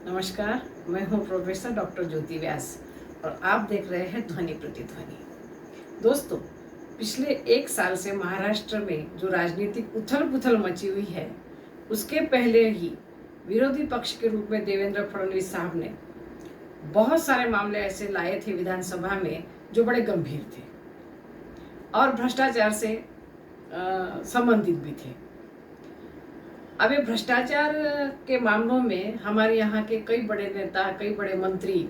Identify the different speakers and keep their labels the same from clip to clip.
Speaker 1: नमस्कार, मैं हूँ प्रोफेसर डॉक्टर ज्योति व्यास और आप देख रहे हैं ध्वनि प्रतिध्वनि। दोस्तों, पिछले एक साल से महाराष्ट्र में जो राजनीतिक उथल पुथल मची हुई है, उसके पहले ही विरोधी पक्ष के रूप में देवेंद्र फडणवीस साहब ने बहुत सारे मामले ऐसे लाए थे विधानसभा में जो बड़े गंभीर थे और भ्रष्टाचार से संबंधित भी थे। अब ये भ्रष्टाचार के मामलों में हमारे यहाँ के कई बड़े नेता, कई बड़े मंत्री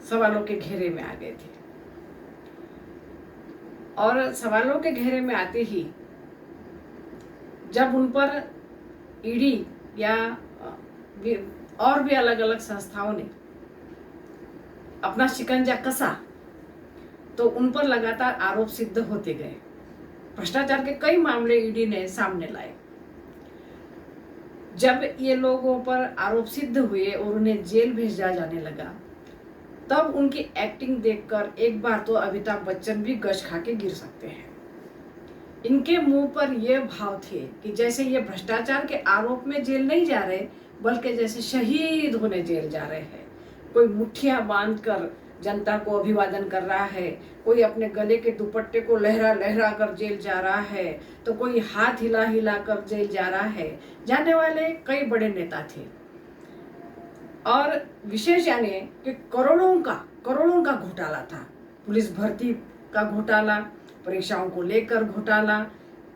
Speaker 1: सवालों के घेरे में आ गए थे और सवालों के घेरे में आते ही जब उन पर ईडी या और भी अलग अलग संस्थाओं ने अपना शिकंजा कसा तो उन पर लगातार आरोप सिद्ध होते गए। भ्रष्टाचार के कई मामले ईडी ने सामने लाए। जब ये लोगों पर आरोप सिद्ध हुए और उन्हें जेल भेजा जाने लगा, तब उनकी एक्टिंग देखकर एक बार तो अमिताभ बच्चन भी गश खा के गिर सकते हैं। इनके मुंह पर ये भाव थे कि जैसे ये भ्रष्टाचार के आरोप में जेल नहीं जा रहे, बल्कि जैसे शहीद होने जेल जा रहे हैं। कोई मुट्ठियां बांधकर जनता को अभिवादन कर रहा है, कोई अपने गले के दुपट्टे को लहरा लहरा कर जेल जा रहा है, तो कोई हाथ हिला हिला कर जेल जा रहा है। जाने वाले कई बड़े नेता थे और विशेष जाने कि करोड़ों का घोटाला था। पुलिस भर्ती का घोटाला, परीक्षाओं को लेकर घोटाला,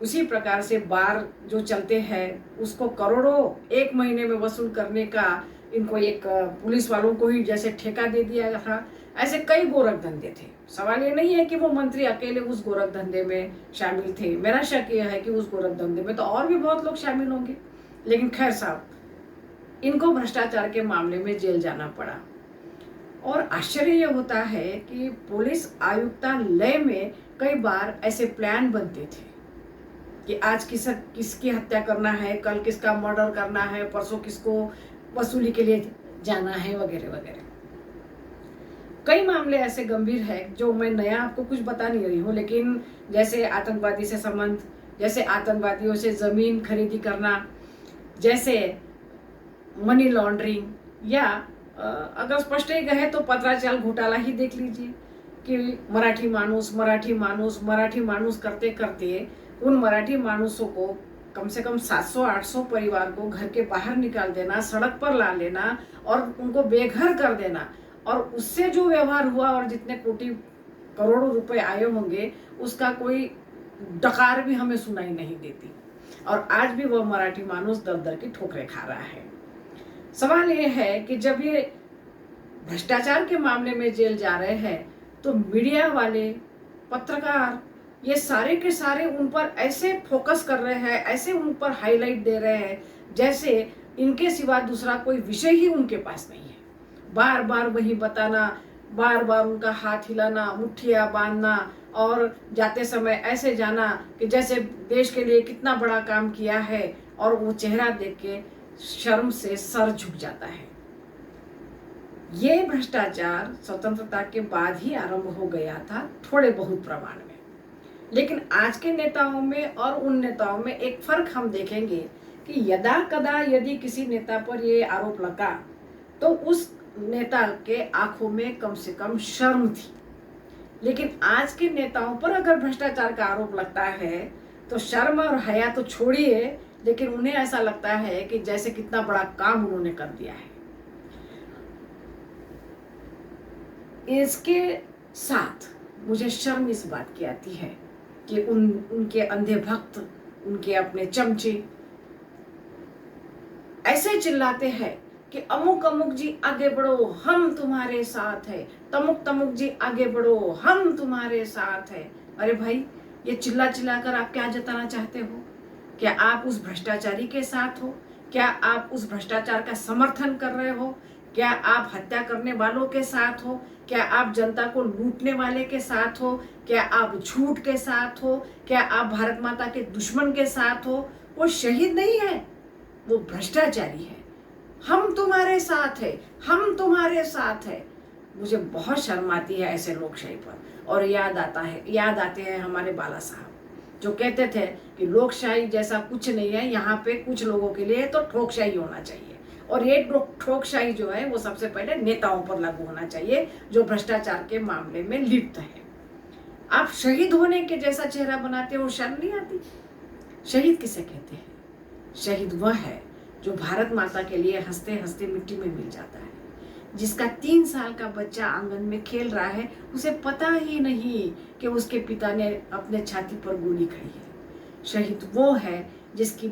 Speaker 1: उसी प्रकार से बार जो चलते हैं उसको करोड़ों एक महीने में वसूल करने का इनको एक पुलिस वालों को ही जैसे ठेका दे दिया था। ऐसे कई गोरख धंधे थे। सवाल ये नहीं है कि वो मंत्री अकेले उस गोरख धंधे में शामिल थे। मेरा शक यह है कि उस गोरख धंधे में तो और भी बहुत लोग शामिल होंगे, लेकिन खैर साहब, इनको भ्रष्टाचार के मामले में जेल जाना पड़ा। और आश्चर्य यह होता है कि पुलिस आयुक्तालय में कई बार ऐसे प्लान बनते थे कि आज किसकी हत्या करना है, कल किसका मर्डर करना है, परसों किसको वसूली के लिए जाना है, वगैरह वगैरह। कई मामले ऐसे गंभीर हैं जो मैं नया आपको कुछ बता नहीं रही हूँ, लेकिन जैसे आतंकवादी से संबंध, जैसे आतंकवादियों से जमीन खरीदी करना, जैसे मनी लॉन्ड्रिंग, या अगर स्पष्ट ही कहे तो पत्राचार घोटाला ही देख लीजिए कि मराठी माणूस करते करते उन मराठी माणूसों को कम से कम 700-800 परिवार को घर के बाहर निकाल देना, सड़क पर ला लेना और उनको बेघर कर देना, और उससे जो व्यवहार हुआ और जितने कोटि करोड़ों रुपए आए होंगे उसका कोई डकार भी हमें सुनाई नहीं देती। और आज भी वह मराठी मानुस दर दर की ठोकरें खा रहा है। सवाल यह है कि जब ये भ्रष्टाचार के मामले में जेल जा रहे हैं तो मीडिया वाले, पत्रकार, ये सारे के सारे उन पर ऐसे फोकस कर रहे हैं, ऐसे उन पर हाईलाइट दे रहे हैं जैसे इनके सिवा दूसरा कोई विषय ही उनके पास नहीं है। बार बार वही बताना, बार बार उनका हाथ हिलाना, मुट्ठियां बांधना और जाते समय ऐसे जाना कि जैसे देश के लिए कितना बड़ा काम किया है, और वो चेहरा देख के शर्म से सर झुक जाता है। ये भ्रष्टाचार स्वतंत्रता के बाद ही आरंभ हो गया था, थोड़े बहुत प्रमाण में, लेकिन आज के नेताओं में और उन नेताओं में एक फर्क हम देखेंगे कि यदा कदा यदि किसी नेता पर ये आरोप लगा तो उस नेता के आंखों में कम से कम शर्म थी, लेकिन आज के नेताओं पर अगर भ्रष्टाचार का आरोप लगता है तो शर्म और हया तो छोड़िए, लेकिन उन्हें ऐसा लगता है कि जैसे कितना बड़ा काम उन्होंने कर दिया है। इसके साथ मुझे शर्म इस बात की आती है कि उनके अंधे भक्त, उनके अपने चमचे ऐसे चिल्लाते हैं कि अमुक अमुक जी आगे बढ़ो, हम तुम्हारे साथ है, तमुक तमुक जी आगे बढ़ो, हम तुम्हारे साथ है। अरे भाई, ये चिल्ला चिल्ला कर आप क्या जताना चाहते हो? क्या आप उस भ्रष्टाचारी के साथ हो? क्या आप उस भ्रष्टाचार का समर्थन कर रहे हो? क्या आप हत्या करने वालों के साथ हो? क्या आप जनता को लूटने वाले के साथ हो? क्या आप झूठ के साथ हो? क्या आप भारत माता के दुश्मन के साथ हो? वो शहीद नहीं है, वो भ्रष्टाचारी है। हम तुम्हारे साथ है, हम तुम्हारे साथ है। मुझे बहुत शर्म आती है ऐसे लोकशाही पर। और याद आते हैं हमारे बाला साहब, जो कहते थे कि लोकशाही जैसा कुछ नहीं है, यहाँ पे कुछ लोगों के लिए तो ठोकशाही होना चाहिए। और ये ठोकशाही जो है वो सबसे पहले नेताओं पर लागू होना चाहिए जो भ्रष्टाचार के मामले में लिप्त है। आप शहीद होने के जैसा चेहरा बनाते हो, शर्म नहीं आती? शहीद किसे कहते हैं? शहीद वह है जो भारत माता के लिए हंसते हंसते मिट्टी में मिल जाता है, जिसका 3 साल का बच्चा आंगन में खेल रहा है, उसे पता ही नहीं कि उसके पिता ने अपने छाती पर गोली खाई है। शहीद वो है जिसकी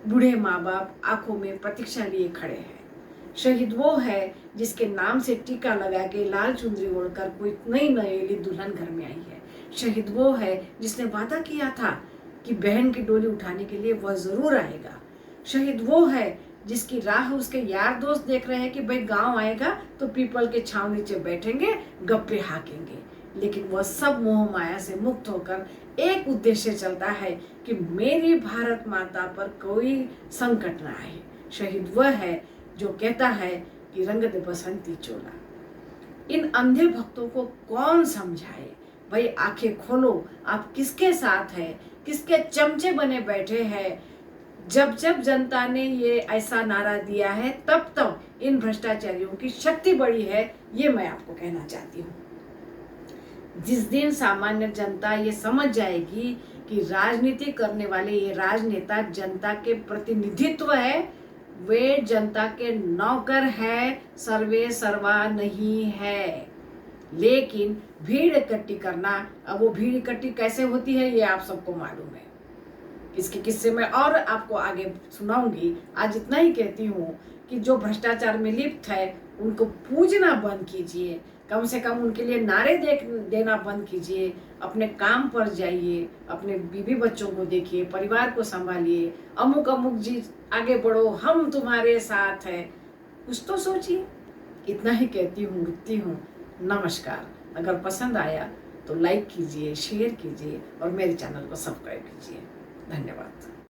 Speaker 1: बूढ़े माँ बाप आंखों में प्रतीक्षा लिए खड़े हैं। शहीद वो है जिसके नाम से टीका लगा के लाल चुनरी ओढ़कर कोई नई नवेली दुल्हन घर में आई है। शहीद वो है जिसने वादा किया था कि बहन की डोली उठाने के लिए वह जरूर आएगा। शहीद वो है जिसकी राह उसके यार दोस्त देख रहे हैं कि भाई गांव आएगा तो पीपल के छांव नीचे बैठेंगे, गप्पे हाकेंगे, लेकिन वह सब मोह माया से मुक्त होकर एक उद्देश्य चलता है कि मेरी भारत माता पर कोई संकट ना आए। शहीद वह है जो कहता है कि रंग दे बसंती चोला। इन अंधे भक्तों को कौन समझाए? भाई आंखें खोलो, आप किसके साथ हैं, किसके चमचे बने बैठे हैं? जब जब जनता ने ये ऐसा नारा दिया है तब तब इन भ्रष्टाचारियों की शक्ति बढ़ी है, ये मैं आपको कहना चाहती हूँ। जिस दिन सामान्य जनता ये समझ जाएगी कि राजनीति करने वाले ये राजनेता जनता के प्रतिनिधित्व है, वे जनता के नौकर है, सर्वे सर्वा नहीं है। लेकिन भीड़ इकट्ठी करना, अब वो भीड़ इकट्ठी कैसे होती है ये आप सबको मालूम है। इसके किस्से में और आपको आगे सुनाऊंगी। आज इतना ही कहती हूँ कि जो भ्रष्टाचार में लिप्त है उनको पूजना बंद कीजिए, कम से कम उनके लिए नारे देना बंद कीजिए। अपने काम पर जाइए, अपने बीवी बच्चों को देखिए, परिवार को संभालिए। अमुक अमुक जी आगे बढ़ो, हम तुम्हारे साथ हैं, कुछ तो सोचिए। इतना ही कहती हूँ, रुकती हूँ। नमस्कार। अगर पसंद आया तो लाइक कीजिए, शेयर कीजिए और मेरे चैनल को सब्सक्राइब कीजिए। धन्यवाद।